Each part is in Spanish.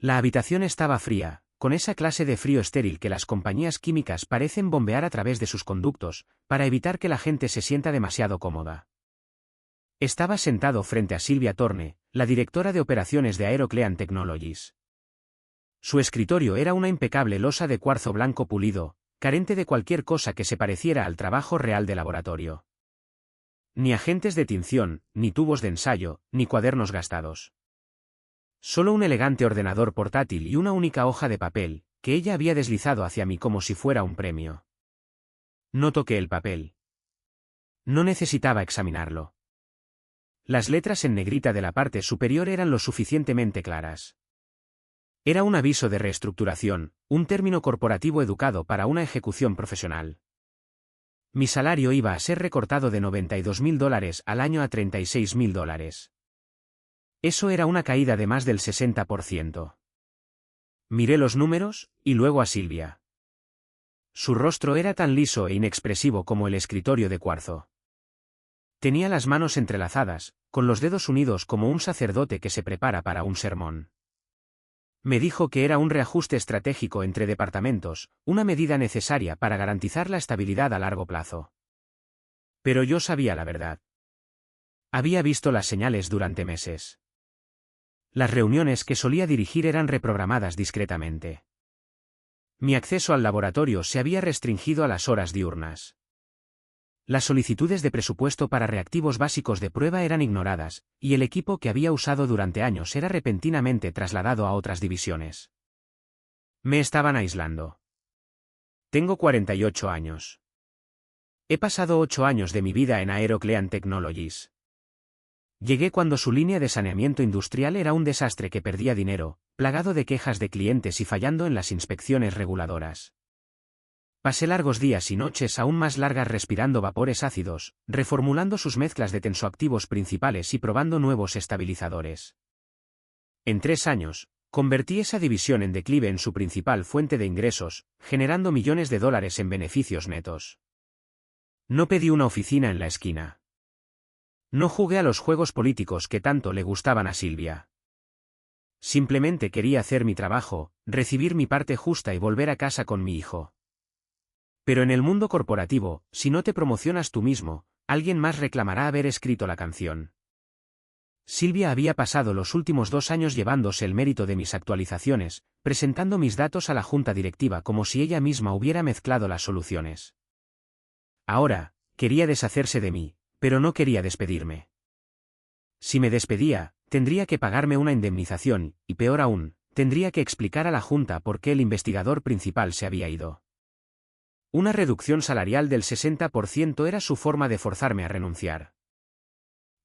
La habitación estaba fría, con esa clase de frío estéril que las compañías químicas parecen bombear a través de sus conductos, para evitar que la gente se sienta demasiado cómoda. Estaba sentado frente a Sylvia Thorne, la directora de operaciones de Aero-Clean Technologies. Su escritorio era una impecable losa de cuarzo blanco pulido, carente de cualquier cosa que se pareciera al trabajo real de laboratorio. Ni agentes de tinción, ni tubos de ensayo, ni cuadernos gastados. Solo un elegante ordenador portátil y una única hoja de papel, que ella había deslizado hacia mí como si fuera un premio. No toqué el papel. No necesitaba examinarlo. Las letras en negrita de la parte superior eran lo suficientemente claras. Era un aviso de reestructuración, un término corporativo educado para una ejecución profesional. Mi salario iba a ser recortado de $92.000 al año a $36.000. Eso era una caída de más del 60%. Miré los números, y luego a Sylvia. Su rostro era tan liso e inexpresivo como el escritorio de cuarzo. Tenía las manos entrelazadas, con los dedos unidos como un sacerdote que se prepara para un sermón. Me dijo que era un reajuste estratégico entre departamentos, una medida necesaria para garantizar la estabilidad a largo plazo. Pero yo sabía la verdad. Había visto las señales durante meses. Las reuniones que solía dirigir eran reprogramadas discretamente. Mi acceso al laboratorio se había restringido a las horas diurnas. Las solicitudes de presupuesto para reactivos básicos de prueba eran ignoradas, y el equipo que había usado durante años era repentinamente trasladado a otras divisiones. Me estaban aislando. Tengo 48 años. He pasado 8 años de mi vida en Aero-Clean Technologies. Llegué cuando su línea de saneamiento industrial era un desastre que perdía dinero, plagado de quejas de clientes y fallando en las inspecciones reguladoras. Pasé largos días y noches aún más largas respirando vapores ácidos, reformulando sus mezclas de tensoactivos principales y probando nuevos estabilizadores. En 3 años, convertí esa división en declive en su principal fuente de ingresos, generando millones de dólares en beneficios netos. No pedí una oficina en la esquina. No jugué a los juegos políticos que tanto le gustaban a Sylvia. Simplemente quería hacer mi trabajo, recibir mi parte justa y volver a casa con mi hijo. Pero en el mundo corporativo, si no te promocionas tú mismo, alguien más reclamará haber escrito la canción. Sylvia había pasado los últimos 2 años llevándose el mérito de mis actualizaciones, presentando mis datos a la junta directiva como si ella misma hubiera mezclado las soluciones. Ahora, quería deshacerse de mí, pero no quería despedirme. Si me despedía, tendría que pagarme una indemnización, y peor aún, tendría que explicar a la junta por qué el investigador principal se había ido. Una reducción salarial del 60% era su forma de forzarme a renunciar.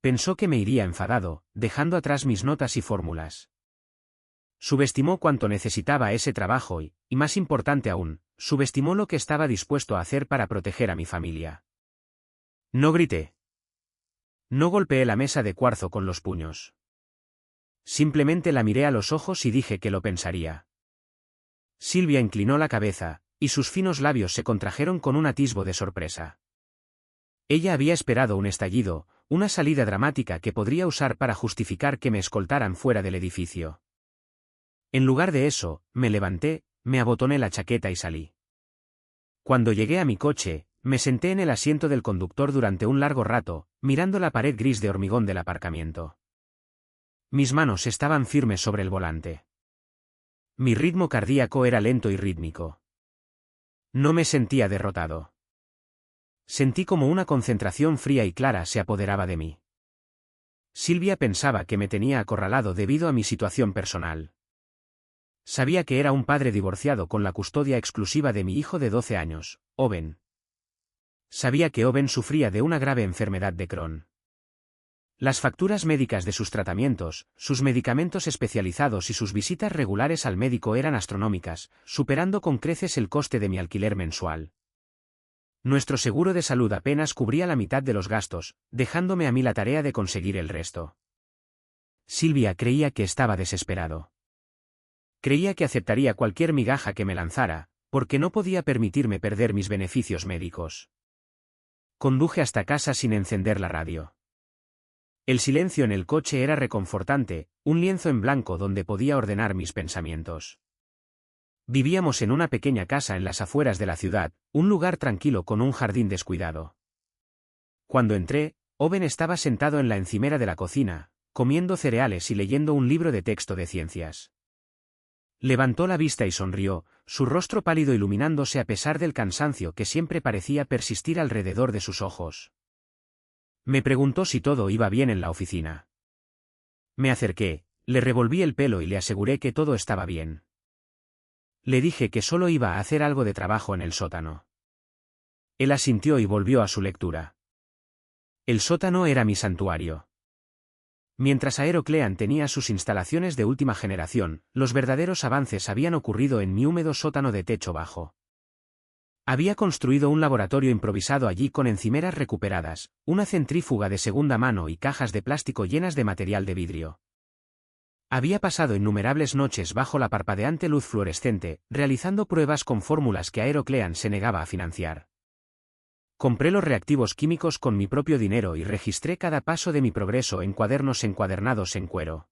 Pensó que me iría enfadado, dejando atrás mis notas y fórmulas. Subestimó cuánto necesitaba ese trabajo y, más importante aún, subestimó lo que estaba dispuesto a hacer para proteger a mi familia. No grité. No golpeé la mesa de cuarzo con los puños. Simplemente la miré a los ojos y dije que lo pensaría. Sylvia inclinó la cabeza, y sus finos labios se contrajeron con un atisbo de sorpresa. Ella había esperado un estallido, una salida dramática que podría usar para justificar que me escoltaran fuera del edificio. En lugar de eso, me levanté, me abotoné la chaqueta y salí. Cuando llegué a mi coche, me senté en el asiento del conductor durante un largo rato, mirando la pared gris de hormigón del aparcamiento. Mis manos estaban firmes sobre el volante. Mi ritmo cardíaco era lento y rítmico. No me sentía derrotado. Sentí como una concentración fría y clara se apoderaba de mí. Sylvia pensaba que me tenía acorralado debido a mi situación personal. Sabía que era un padre divorciado con la custodia exclusiva de mi hijo de 12 años, Owen. Sabía que Owen sufría de una grave enfermedad de Crohn. Las facturas médicas de sus tratamientos, sus medicamentos especializados y sus visitas regulares al médico eran astronómicas, superando con creces el coste de mi alquiler mensual. Nuestro seguro de salud apenas cubría la mitad de los gastos, dejándome a mí la tarea de conseguir el resto. Sylvia creía que estaba desesperado. Creía que aceptaría cualquier migaja que me lanzara, porque no podía permitirme perder mis beneficios médicos. Conduje hasta casa sin encender la radio. El silencio en el coche era reconfortante, un lienzo en blanco donde podía ordenar mis pensamientos. Vivíamos en una pequeña casa en las afueras de la ciudad, un lugar tranquilo con un jardín descuidado. Cuando entré, Owen estaba sentado en la encimera de la cocina, comiendo cereales y leyendo un libro de texto de ciencias. Levantó la vista y sonrió, su rostro pálido iluminándose a pesar del cansancio que siempre parecía persistir alrededor de sus ojos. Me preguntó si todo iba bien en la oficina. Me acerqué, le revolví el pelo y le aseguré que todo estaba bien. Le dije que solo iba a hacer algo de trabajo en el sótano. Él asintió y volvió a su lectura. El sótano era mi santuario. Mientras Aeroclean tenía sus instalaciones de última generación, los verdaderos avances habían ocurrido en mi húmedo sótano de techo bajo. Había construido un laboratorio improvisado allí con encimeras recuperadas, una centrífuga de segunda mano y cajas de plástico llenas de material de vidrio. Había pasado innumerables noches bajo la parpadeante luz fluorescente, realizando pruebas con fórmulas que Aeroclean se negaba a financiar. Compré los reactivos químicos con mi propio dinero y registré cada paso de mi progreso en cuadernos encuadernados en cuero.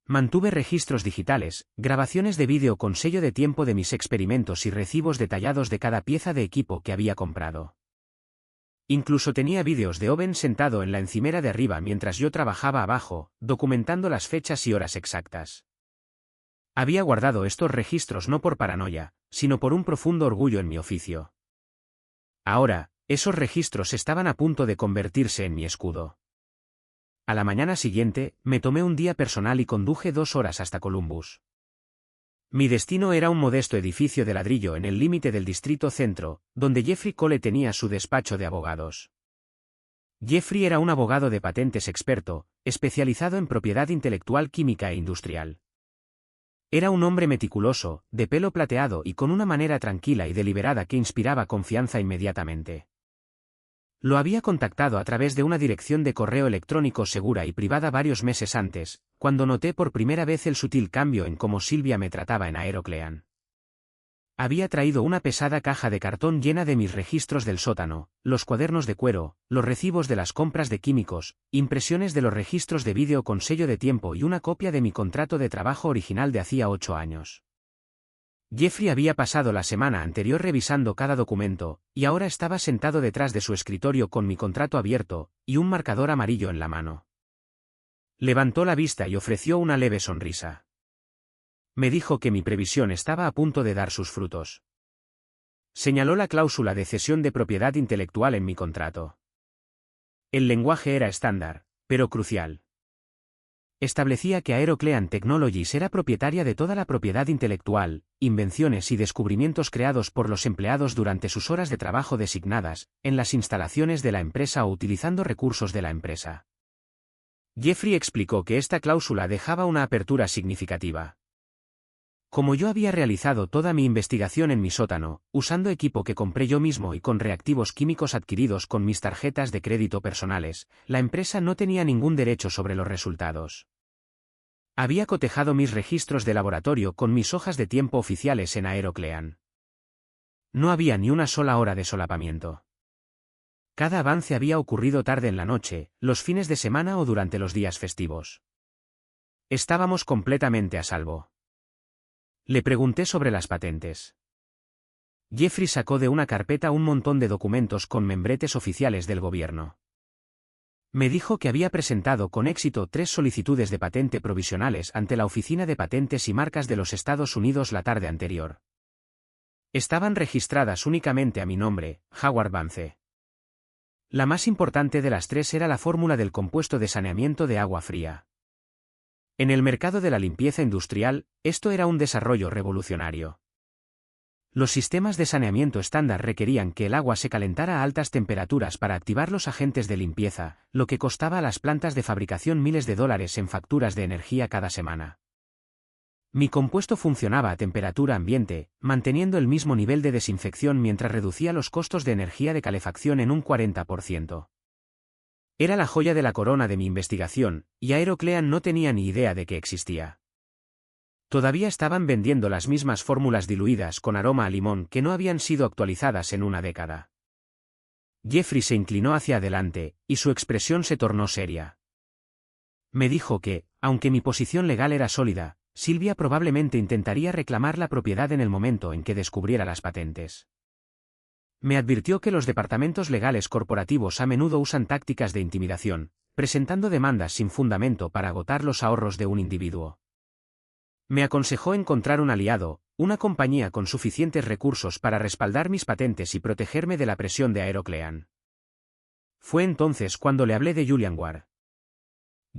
Mantuve registros digitales, grabaciones de vídeo con sello de tiempo de mis experimentos y recibos detallados de cada pieza de equipo que había comprado. Incluso tenía vídeos de Owen sentado en la encimera de arriba mientras yo trabajaba abajo, documentando las fechas y horas exactas. Había guardado estos registros no por paranoia, sino por un profundo orgullo en mi oficio. Ahora, esos registros estaban a punto de convertirse en mi escudo. A la mañana siguiente, me tomé un día personal y conduje 2 horas hasta Columbus. Mi destino era un modesto edificio de ladrillo en el límite del distrito centro, donde Jeffrey Cole tenía su despacho de abogados. Jeffrey era un abogado de patentes experto, especializado en propiedad intelectual química e industrial. Era un hombre meticuloso, de pelo plateado y con una manera tranquila y deliberada que inspiraba confianza inmediatamente. Lo había contactado a través de una dirección de correo electrónico segura y privada varios meses antes, cuando noté por primera vez el sutil cambio en cómo Silvia me trataba en Aeroclean. Había traído una pesada caja de cartón llena de mis registros del sótano, los cuadernos de cuero, los recibos de las compras de químicos, impresiones de los registros de vídeo con sello de tiempo y una copia de mi contrato de trabajo original de hacía 8 años. Jeffrey había pasado la semana anterior revisando cada documento, y ahora estaba sentado detrás de su escritorio con mi contrato abierto, y un marcador amarillo en la mano. Levantó la vista y ofreció una leve sonrisa. Me dijo que mi previsión estaba a punto de dar sus frutos. Señaló la cláusula de cesión de propiedad intelectual en mi contrato. El lenguaje era estándar, pero crucial. Establecía que Aeroclean Technologies era propietaria de toda la propiedad intelectual, invenciones y descubrimientos creados por los empleados durante sus horas de trabajo designadas, en las instalaciones de la empresa o utilizando recursos de la empresa. Jeffrey explicó que esta cláusula dejaba una apertura significativa. Como yo había realizado toda mi investigación en mi sótano, usando equipo que compré yo mismo y con reactivos químicos adquiridos con mis tarjetas de crédito personales, la empresa no tenía ningún derecho sobre los resultados. Había cotejado mis registros de laboratorio con mis hojas de tiempo oficiales en Aeroclean. No había ni una sola hora de solapamiento. Cada avance había ocurrido tarde en la noche, los fines de semana o durante los días festivos. Estábamos completamente a salvo. Le pregunté sobre las patentes. Jeffrey sacó de una carpeta un montón de documentos con membretes oficiales del gobierno. Me dijo que había presentado con éxito 3 solicitudes de patente provisionales ante la Oficina de Patentes y Marcas de los Estados Unidos la tarde anterior. Estaban registradas únicamente a mi nombre, Howard Vance. La más importante de las 3 era la fórmula del compuesto de saneamiento de agua fría. En el mercado de la limpieza industrial, esto era un desarrollo revolucionario. Los sistemas de saneamiento estándar requerían que el agua se calentara a altas temperaturas para activar los agentes de limpieza, lo que costaba a las plantas de fabricación miles de dólares en facturas de energía cada semana. Mi compuesto funcionaba a temperatura ambiente, manteniendo el mismo nivel de desinfección mientras reducía los costos de energía de calefacción en un 40%. Era la joya de la corona de mi investigación, y Aeroclean no tenía ni idea de que existía. Todavía estaban vendiendo las mismas fórmulas diluidas con aroma a limón que no habían sido actualizadas en una década. Jeffrey se inclinó hacia adelante, y su expresión se tornó seria. Me dijo que, aunque mi posición legal era sólida, Silvia probablemente intentaría reclamar la propiedad en el momento en que descubriera las patentes. Me advirtió que los departamentos legales corporativos a menudo usan tácticas de intimidación, presentando demandas sin fundamento para agotar los ahorros de un individuo. Me aconsejó encontrar un aliado, una compañía con suficientes recursos para respaldar mis patentes y protegerme de la presión de Aeroclean. Fue entonces cuando le hablé de Julian Ward.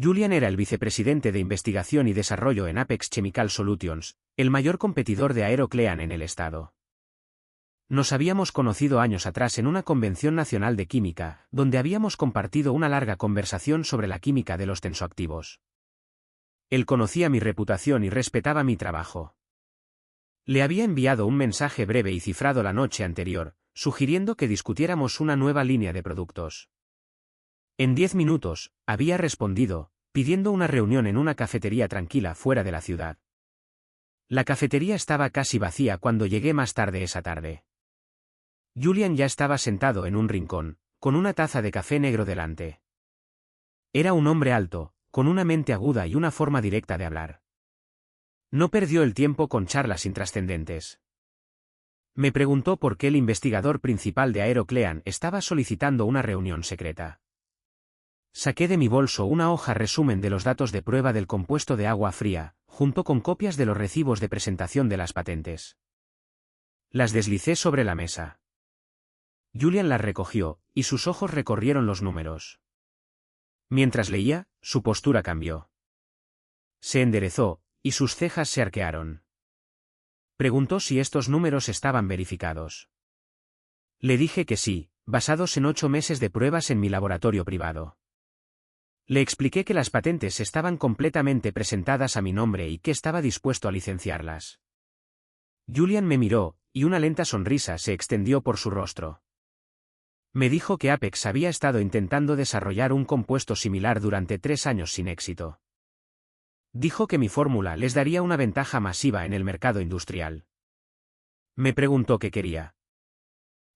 Julian era el vicepresidente de investigación y desarrollo en Apex Chemical Solutions, el mayor competidor de Aeroclean en el estado. Nos habíamos conocido años atrás en una convención nacional de química, donde habíamos compartido una larga conversación sobre la química de los tensoactivos. Él conocía mi reputación y respetaba mi trabajo. Le había enviado un mensaje breve y cifrado la noche anterior, sugiriendo que discutiéramos una nueva línea de productos. En 10 minutos, había respondido, pidiendo una reunión en una cafetería tranquila fuera de la ciudad. La cafetería estaba casi vacía cuando llegué más tarde esa tarde. Julian ya estaba sentado en un rincón, con una taza de café negro delante. Era un hombre alto, con una mente aguda y una forma directa de hablar. No perdió el tiempo con charlas intrascendentes. Me preguntó por qué el investigador principal de Aeroclean estaba solicitando una reunión secreta. Saqué de mi bolso una hoja resumen de los datos de prueba del compuesto de agua fría, junto con copias de los recibos de presentación de las patentes. Las deslicé sobre la mesa. Julian las recogió, y sus ojos recorrieron los números. Mientras leía, su postura cambió. Se enderezó, y sus cejas se arquearon. Preguntó si estos números estaban verificados. Le dije que sí, basados en 8 meses de pruebas en mi laboratorio privado. Le expliqué que las patentes estaban completamente presentadas a mi nombre y que estaba dispuesto a licenciarlas. Julian me miró, y una lenta sonrisa se extendió por su rostro. Me dijo que Apex había estado intentando desarrollar un compuesto similar durante 3 años sin éxito. Dijo que mi fórmula les daría una ventaja masiva en el mercado industrial. Me preguntó qué quería.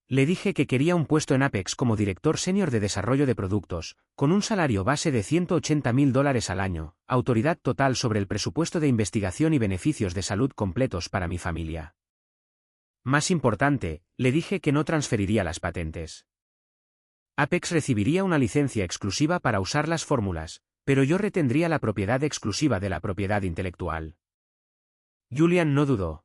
Le dije que quería un puesto en Apex como director senior de desarrollo de productos, con un salario base de $180.000 al año, autoridad total sobre el presupuesto de investigación y beneficios de salud completos para mi familia. Más importante, le dije que no transferiría las patentes. Apex recibiría una licencia exclusiva para usar las fórmulas, pero yo retendría la propiedad exclusiva de la propiedad intelectual. Julian no dudó.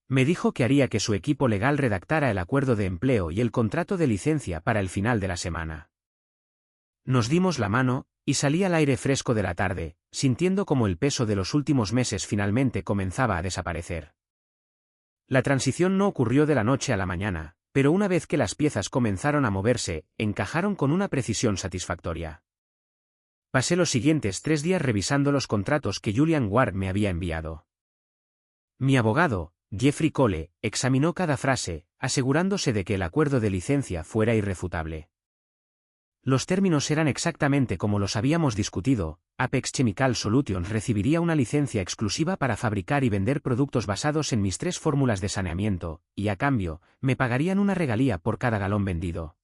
Me dijo que haría que su equipo legal redactara el acuerdo de empleo y el contrato de licencia para el final de la semana. Nos dimos la mano, y salí al aire fresco de la tarde, sintiendo como el peso de los últimos meses finalmente comenzaba a desaparecer. La transición no ocurrió de la noche a la mañana, pero una vez que las piezas comenzaron a moverse, encajaron con una precisión satisfactoria. Pasé los siguientes 3 días revisando los contratos que Julian Ward me había enviado. Mi abogado, Jeffrey Cole, examinó cada frase, asegurándose de que el acuerdo de licencia fuera irrefutable. Los términos eran exactamente como los habíamos discutido. Apex Chemical Solutions recibiría una licencia exclusiva para fabricar y vender productos basados en mis 3 fórmulas de saneamiento, y a cambio, me pagarían una regalía por cada galón vendido.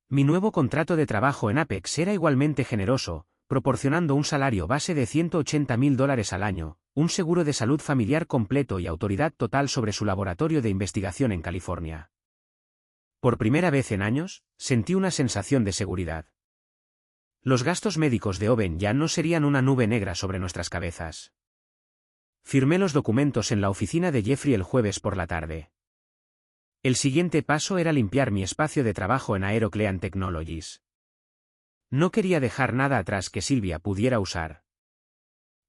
Mi nuevo contrato de trabajo en Apex era igualmente generoso, proporcionando un salario base de $180.000 al año, un seguro de salud familiar completo y autoridad total sobre su laboratorio de investigación en California. Por primera vez en años, sentí una sensación de seguridad. Los gastos médicos de Owen ya no serían una nube negra sobre nuestras cabezas. Firmé los documentos en la oficina de Jeffrey el jueves por la tarde. El siguiente paso era limpiar mi espacio de trabajo en Aeroclean Technologies. No quería dejar nada atrás que Silvia pudiera usar.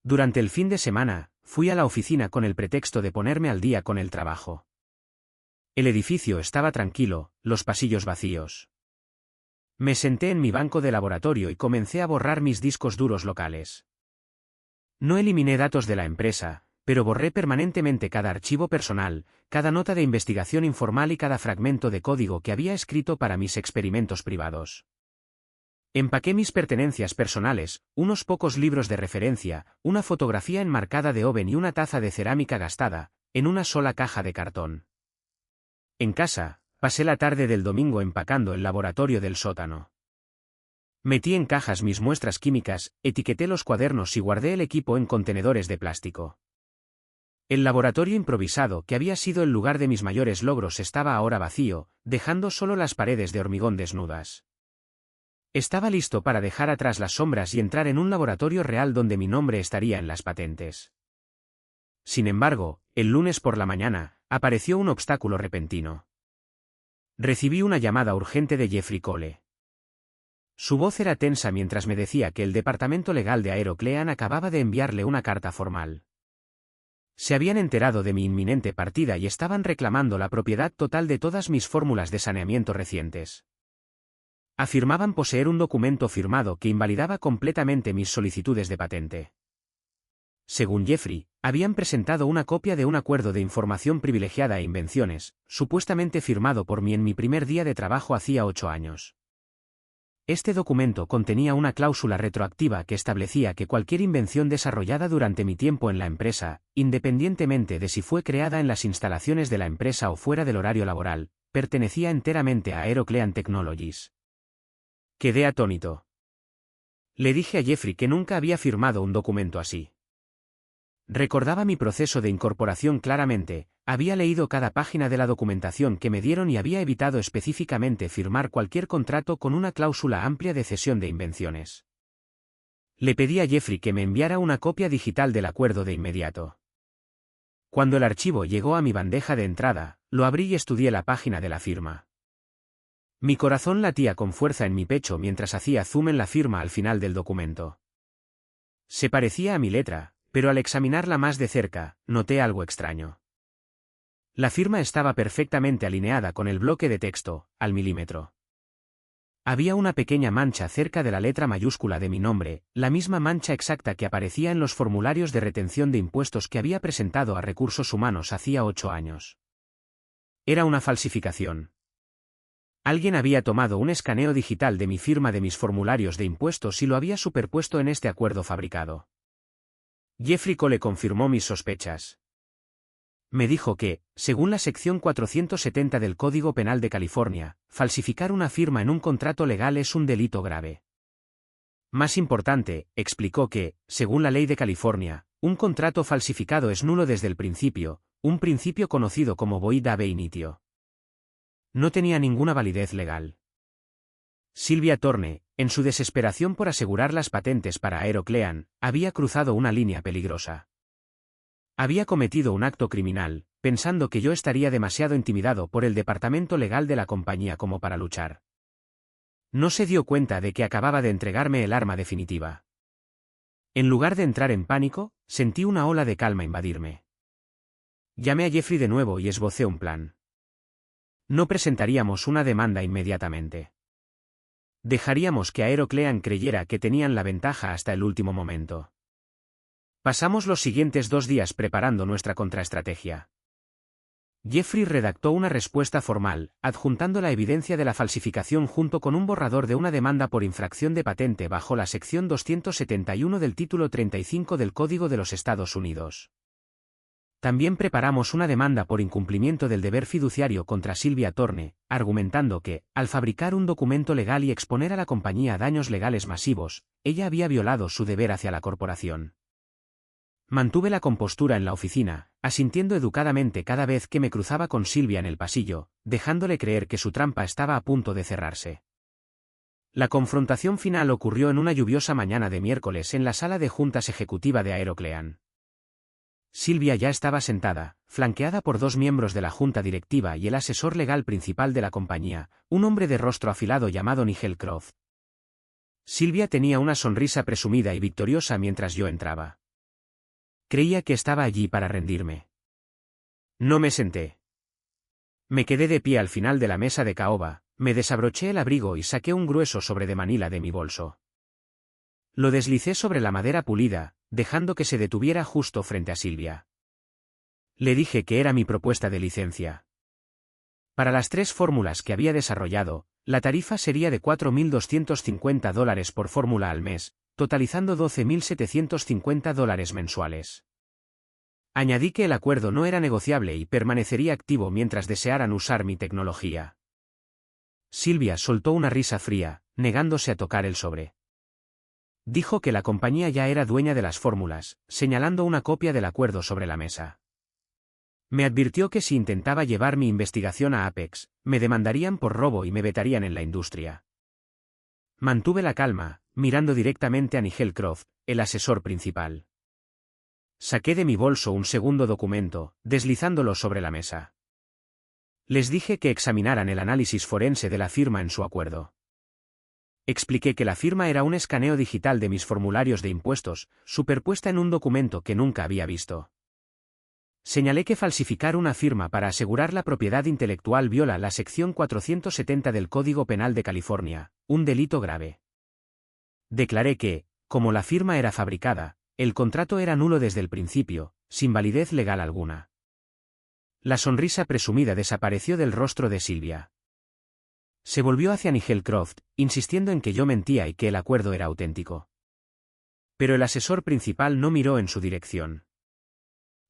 Durante el fin de semana, fui a la oficina con el pretexto de ponerme al día con el trabajo. El edificio estaba tranquilo, los pasillos vacíos. Me senté en mi banco de laboratorio y comencé a borrar mis discos duros locales. No eliminé datos de la empresa, pero borré permanentemente cada archivo personal, cada nota de investigación informal y cada fragmento de código que había escrito para mis experimentos privados. Empaqué mis pertenencias personales, unos pocos libros de referencia, una fotografía enmarcada de Owen y una taza de cerámica gastada, en una sola caja de cartón. En casa, pasé la tarde del domingo empacando el laboratorio del sótano. Metí en cajas mis muestras químicas, etiqueté los cuadernos y guardé el equipo en contenedores de plástico. El laboratorio improvisado, que había sido el lugar de mis mayores logros, estaba ahora vacío, dejando solo las paredes de hormigón desnudas. Estaba listo para dejar atrás las sombras y entrar en un laboratorio real donde mi nombre estaría en las patentes. Sin embargo, el lunes por la mañana, apareció un obstáculo repentino. Recibí una llamada urgente de Jeffrey Cole. Su voz era tensa mientras me decía que el departamento legal de Aeroclean acababa de enviarle una carta formal. Se habían enterado de mi inminente partida y estaban reclamando la propiedad total de todas mis fórmulas de saneamiento recientes. Afirmaban poseer un documento firmado que invalidaba completamente mis solicitudes de patente. Según Jeffrey, habían presentado una copia de un acuerdo de información privilegiada e invenciones, supuestamente firmado por mí en mi primer día de trabajo hacía 8 años. Este documento contenía una cláusula retroactiva que establecía que cualquier invención desarrollada durante mi tiempo en la empresa, independientemente de si fue creada en las instalaciones de la empresa o fuera del horario laboral, pertenecía enteramente a Aeroclean Technologies. Quedé atónito. Le dije a Jeffrey que nunca había firmado un documento así. Recordaba mi proceso de incorporación claramente, había leído cada página de la documentación que me dieron y había evitado específicamente firmar cualquier contrato con una cláusula amplia de cesión de invenciones. Le pedí a Jeffrey que me enviara una copia digital del acuerdo de inmediato. Cuando el archivo llegó a mi bandeja de entrada, lo abrí y estudié la página de la firma. Mi corazón latía con fuerza en mi pecho mientras hacía zoom en la firma al final del documento. Se parecía a mi letra, pero al examinarla más de cerca, noté algo extraño. La firma estaba perfectamente alineada con el bloque de texto, al milímetro. Había una pequeña mancha cerca de la letra mayúscula de mi nombre, la misma mancha exacta que aparecía en los formularios de retención de impuestos que había presentado a Recursos Humanos hacía 8 años. Era una falsificación. Alguien había tomado un escaneo digital de mi firma de mis formularios de impuestos y lo había superpuesto en este acuerdo fabricado. Jeffrey Cole confirmó mis sospechas. Me dijo que, según la sección 470 del Código Penal de California, falsificar una firma en un contrato legal es un delito grave. Más importante, explicó que, según la ley de California, un contrato falsificado es nulo desde el principio, un principio conocido como void ab initio. No tenía ninguna validez legal. Sylvia Thorne, en su desesperación por asegurar las patentes para Aeroclean, había cruzado una línea peligrosa. Había cometido un acto criminal, pensando que yo estaría demasiado intimidado por el departamento legal de la compañía como para luchar. No se dio cuenta de que acababa de entregarme el arma definitiva. En lugar de entrar en pánico, sentí una ola de calma invadirme. Llamé a Jeffrey de nuevo y esbocé un plan. No presentaríamos una demanda inmediatamente. Dejaríamos que Aeroclean creyera que tenían la ventaja hasta el último momento. Pasamos los siguientes 2 días preparando nuestra contraestrategia. Jeffrey redactó una respuesta formal, adjuntando la evidencia de la falsificación junto con un borrador de una demanda por infracción de patente bajo la sección 271 del título 35 del Código de los Estados Unidos. También preparamos una demanda por incumplimiento del deber fiduciario contra Sylvia Thorne, argumentando que, al fabricar un documento legal y exponer a la compañía a daños legales masivos, ella había violado su deber hacia la corporación. Mantuve la compostura en la oficina, asintiendo educadamente cada vez que me cruzaba con Sylvia en el pasillo, dejándole creer que su trampa estaba a punto de cerrarse. La confrontación final ocurrió en una lluviosa mañana de miércoles en la sala de juntas ejecutiva de Aeroclean. Sylvia ya estaba sentada, flanqueada por 2 miembros de la junta directiva y el asesor legal principal de la compañía, un hombre de rostro afilado llamado Nigel Croft. Sylvia tenía una sonrisa presumida y victoriosa mientras yo entraba. Creía que estaba allí para rendirme. No me senté. Me quedé de pie al final de la mesa de caoba, me desabroché el abrigo y saqué un grueso sobre de manila de mi bolso. Lo deslicé sobre la madera pulida, dejando que se detuviera justo frente a Sylvia. Le dije que era mi propuesta de licencia. Para las 3 fórmulas que había desarrollado, la tarifa sería de $4.250 por fórmula al mes, totalizando $12.750 mensuales. Añadí que el acuerdo no era negociable y permanecería activo mientras desearan usar mi tecnología. Sylvia soltó una risa fría, negándose a tocar el sobre. Dijo que la compañía ya era dueña de las fórmulas, señalando una copia del acuerdo sobre la mesa. Me advirtió que si intentaba llevar mi investigación a Apex, me demandarían por robo y me vetarían en la industria. Mantuve la calma, mirando directamente a Nigel Croft, el asesor principal. Saqué de mi bolso un segundo documento, deslizándolo sobre la mesa. Les dije que examinaran el análisis forense de la firma en su acuerdo. Expliqué que la firma era un escaneo digital de mis formularios de impuestos, superpuesta en un documento que nunca había visto. Señalé que falsificar una firma para asegurar la propiedad intelectual viola la sección 470 del Código Penal de California, un delito grave. Declaré que, como la firma era fabricada, el contrato era nulo desde el principio, sin validez legal alguna. La sonrisa presumida desapareció del rostro de Silvia. Se volvió hacia Nigel Croft, insistiendo en que yo mentía y que el acuerdo era auténtico. Pero el asesor principal no miró en su dirección.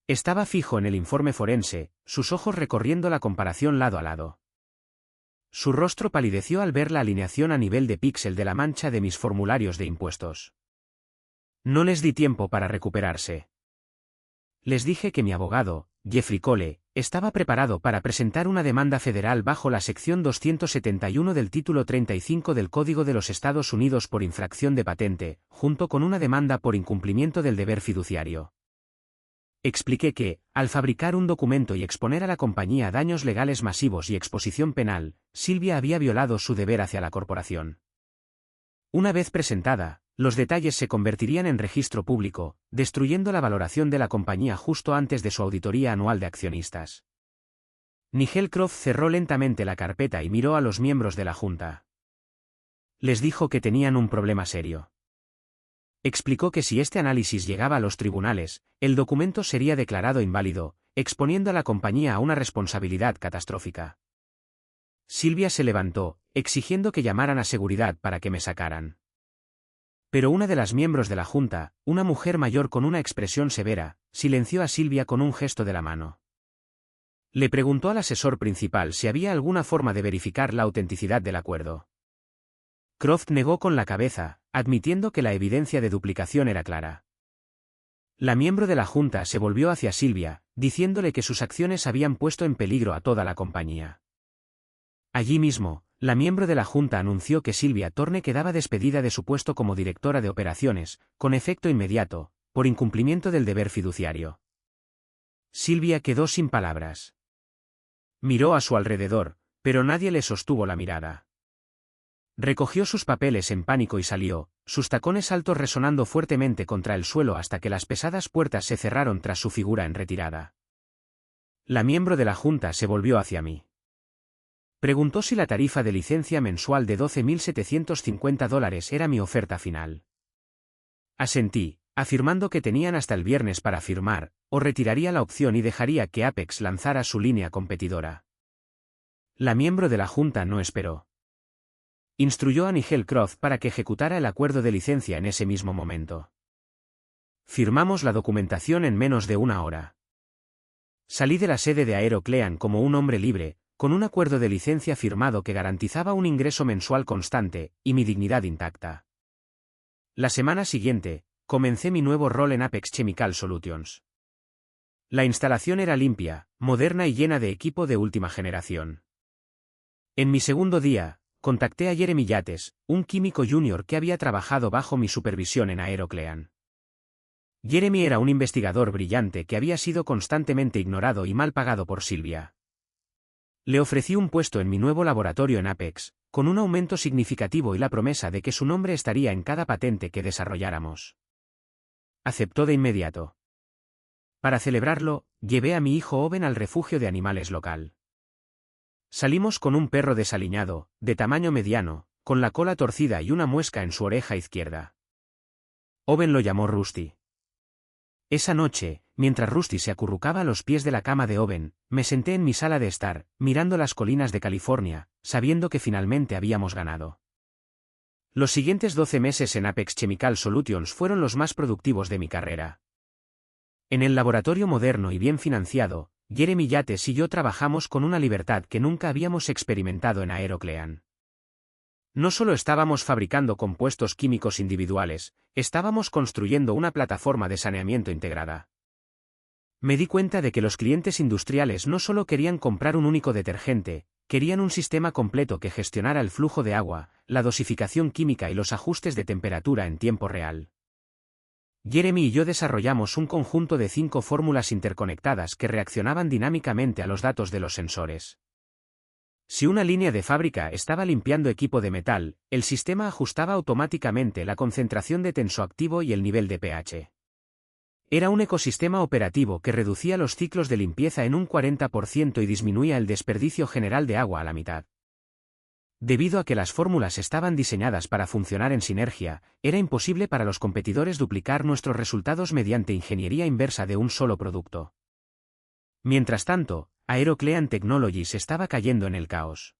Estaba fijo en el informe forense, sus ojos recorriendo la comparación lado a lado. Su rostro palideció al ver la alineación a nivel de píxel de la mancha de mis formularios de impuestos. No les di tiempo para recuperarse. Les dije que mi abogado, Jeffrey Cole, estaba preparado para presentar una demanda federal bajo la sección 271 del título 35 del Código de los Estados Unidos por infracción de patente, junto con una demanda por incumplimiento del deber fiduciario. Expliqué que, al fabricar un documento y exponer a la compañía a daños legales masivos y exposición penal, Silvia había violado su deber hacia la corporación. Una vez presentada, los detalles se convertirían en registro público, destruyendo la valoración de la compañía justo antes de su auditoría anual de accionistas. Nigel Croft cerró lentamente la carpeta y miró a los miembros de la junta. Les dijo que tenían un problema serio. Explicó que si este análisis llegaba a los tribunales, el documento sería declarado inválido, exponiendo a la compañía a una responsabilidad catastrófica. Silvia se levantó, exigiendo que llamaran a seguridad para que me sacaran. Pero una de las miembros de la junta, una mujer mayor con una expresión severa, silenció a Silvia con un gesto de la mano. Le preguntó al asesor principal si había alguna forma de verificar la autenticidad del acuerdo. Croft negó con la cabeza, admitiendo que la evidencia de duplicación era clara. La miembro de la junta se volvió hacia Silvia, diciéndole que sus acciones habían puesto en peligro a toda la compañía. Allí mismo, la miembro de la junta anunció que Silvia Torne quedaba despedida de su puesto como directora de operaciones, con efecto inmediato, por incumplimiento del deber fiduciario. Silvia quedó sin palabras. Miró a su alrededor, pero nadie le sostuvo la mirada. Recogió sus papeles en pánico y salió, sus tacones altos resonando fuertemente contra el suelo hasta que las pesadas puertas se cerraron tras su figura en retirada. La miembro de la junta se volvió hacia mí. Preguntó si la tarifa de licencia mensual de $12.750 era mi oferta final. Asentí, afirmando que tenían hasta el viernes para firmar, o retiraría la opción y dejaría que Apex lanzara su línea competidora. La miembro de la junta no esperó. Instruyó a Nigel Croft para que ejecutara el acuerdo de licencia en ese mismo momento. Firmamos la documentación en menos de una hora. Salí de la sede de Aero-Clean como un hombre libre, con un acuerdo de licencia firmado que garantizaba un ingreso mensual constante, y mi dignidad intacta. La semana siguiente, comencé mi nuevo rol en Apex Chemical Solutions. La instalación era limpia, moderna y llena de equipo de última generación. En mi segundo día, contacté a Jeremy Yates, un químico junior que había trabajado bajo mi supervisión en Aero-Clean. Jeremy era un investigador brillante que había sido constantemente ignorado y mal pagado por Silvia. Le ofrecí un puesto en mi nuevo laboratorio en Apex, con un aumento significativo y la promesa de que su nombre estaría en cada patente que desarrolláramos. Aceptó de inmediato. Para celebrarlo, llevé a mi hijo Owen al refugio de animales local. Salimos con un perro desaliñado, de tamaño mediano, con la cola torcida y una muesca en su oreja izquierda. Owen lo llamó Rusty. Esa noche, mientras Rusty se acurrucaba a los pies de la cama de Owen, me senté en mi sala de estar, mirando las colinas de California, sabiendo que finalmente habíamos ganado. Los siguientes 12 meses en Apex Chemical Solutions fueron los más productivos de mi carrera. En el laboratorio moderno y bien financiado, Jeremy Yates y yo trabajamos con una libertad que nunca habíamos experimentado en Aero-Clean. No solo estábamos fabricando compuestos químicos individuales, estábamos construyendo una plataforma de saneamiento integrada. Me di cuenta de que los clientes industriales no solo querían comprar un único detergente, querían un sistema completo que gestionara el flujo de agua, la dosificación química y los ajustes de temperatura en tiempo real. Jeremy y yo desarrollamos un conjunto de 5 fórmulas interconectadas que reaccionaban dinámicamente a los datos de los sensores. Si una línea de fábrica estaba limpiando equipo de metal, el sistema ajustaba automáticamente la concentración de tensoactivo y el nivel de pH. Era un ecosistema operativo que reducía los ciclos de limpieza en un 40% y disminuía el desperdicio general de agua a la mitad. Debido a que las fórmulas estaban diseñadas para funcionar en sinergia, era imposible para los competidores duplicar nuestros resultados mediante ingeniería inversa de un solo producto. Mientras tanto, Aero-Clean Technologies estaba cayendo en el caos.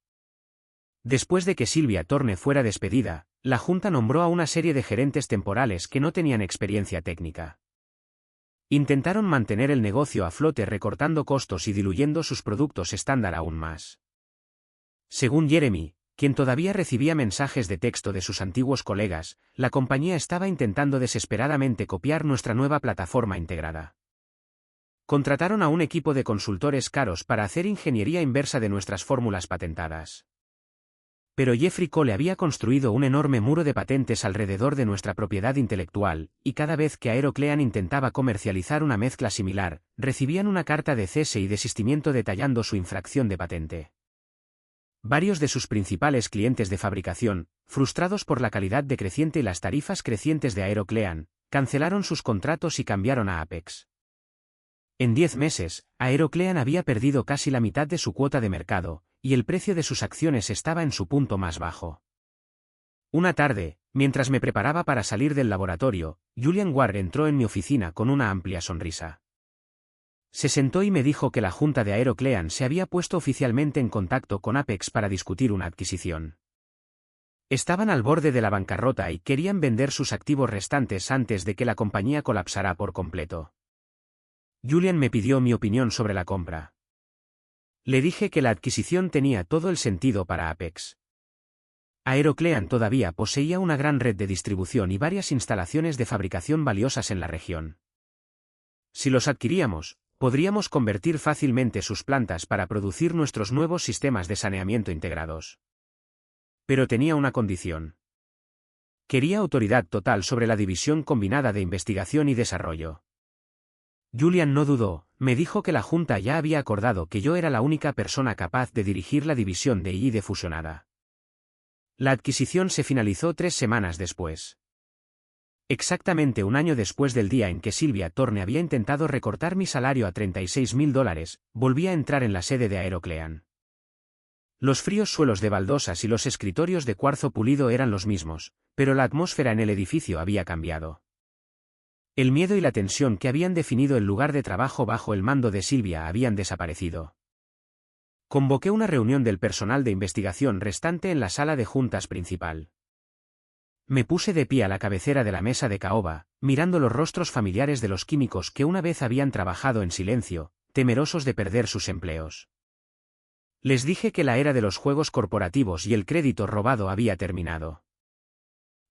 Después de que Sylvia Thorne fuera despedida, la Junta nombró a una serie de gerentes temporales que no tenían experiencia técnica. Intentaron mantener el negocio a flote recortando costos y diluyendo sus productos estándar aún más. Según Jeremy, quien todavía recibía mensajes de texto de sus antiguos colegas, la compañía estaba intentando desesperadamente copiar nuestra nueva plataforma integrada. Contrataron a un equipo de consultores caros para hacer ingeniería inversa de nuestras fórmulas patentadas. Pero Jeffrey Cole había construido un enorme muro de patentes alrededor de nuestra propiedad intelectual, y cada vez que Aero-Clean intentaba comercializar una mezcla similar, recibían una carta de cese y desistimiento detallando su infracción de patente. Varios de sus principales clientes de fabricación, frustrados por la calidad decreciente y las tarifas crecientes de Aero-Clean, cancelaron sus contratos y cambiaron a Apex. En 10 meses, Aero-Clean había perdido casi la mitad de su cuota de mercado, y el precio de sus acciones estaba en su punto más bajo. Una tarde, mientras me preparaba para salir del laboratorio, Julian Ward entró en mi oficina con una amplia sonrisa. Se sentó y me dijo que la junta de Aero-Clean se había puesto oficialmente en contacto con Apex para discutir una adquisición. Estaban al borde de la bancarrota y querían vender sus activos restantes antes de que la compañía colapsara por completo. Julian me pidió mi opinión sobre la compra. Le dije que la adquisición tenía todo el sentido para Apex. Aero-Clean todavía poseía una gran red de distribución y varias instalaciones de fabricación valiosas en la región. Si los adquiríamos, podríamos convertir fácilmente sus plantas para producir nuestros nuevos sistemas de saneamiento integrados. Pero tenía una condición. Quería autoridad total sobre la división combinada de investigación y desarrollo. Julian no dudó, me dijo que la Junta ya había acordado que yo era la única persona capaz de dirigir la división de I+D fusionada. La adquisición se finalizó 3 semanas después. Exactamente un año después del día en que Sylvia Thorne había intentado recortar mi salario a $36.000, volví a entrar en la sede de Aero-Clean. Los fríos suelos de baldosas y los escritorios de cuarzo pulido eran los mismos, pero la atmósfera en el edificio había cambiado. El miedo y la tensión que habían definido el lugar de trabajo bajo el mando de Sylvia habían desaparecido. Convoqué una reunión del personal de investigación restante en la sala de juntas principal. Me puse de pie a la cabecera de la mesa de caoba, mirando los rostros familiares de los químicos que una vez habían trabajado en silencio, temerosos de perder sus empleos. Les dije que la era de los juegos corporativos y el crédito robado había terminado.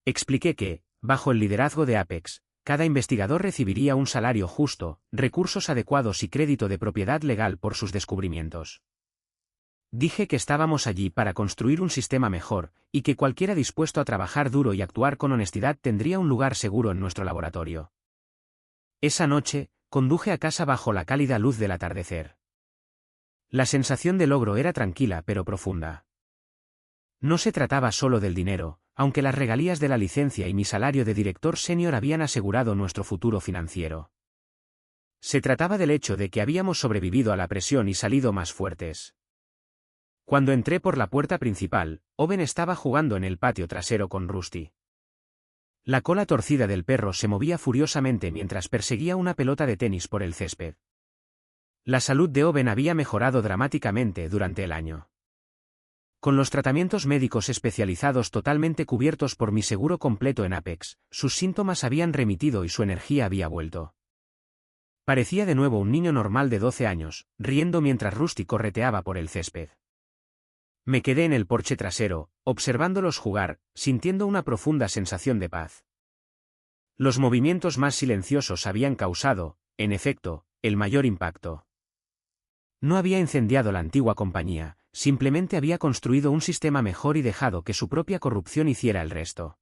Expliqué que, bajo el liderazgo de Apex, cada investigador recibiría un salario justo, recursos adecuados y crédito de propiedad legal por sus descubrimientos. Dije que estábamos allí para construir un sistema mejor, y que cualquiera dispuesto a trabajar duro y actuar con honestidad tendría un lugar seguro en nuestro laboratorio. Esa noche, conduje a casa bajo la cálida luz del atardecer. La sensación de logro era tranquila pero profunda. No se trataba solo del dinero, aunque las regalías de la licencia y mi salario de director senior habían asegurado nuestro futuro financiero. Se trataba del hecho de que habíamos sobrevivido a la presión y salido más fuertes. Cuando entré por la puerta principal, Owen estaba jugando en el patio trasero con Rusty. La cola torcida del perro se movía furiosamente mientras perseguía una pelota de tenis por el césped. La salud de Owen había mejorado dramáticamente durante el año. Con los tratamientos médicos especializados totalmente cubiertos por mi seguro completo en Apex, sus síntomas habían remitido y su energía había vuelto. Parecía de nuevo un niño normal de 12 años, riendo mientras Rusty correteaba por el césped. Me quedé en el porche trasero, observándolos jugar, sintiendo una profunda sensación de paz. Los movimientos más silenciosos habían causado, en efecto, el mayor impacto. No había incendiado la antigua compañía, simplemente había construido un sistema mejor y dejado que su propia corrupción hiciera el resto.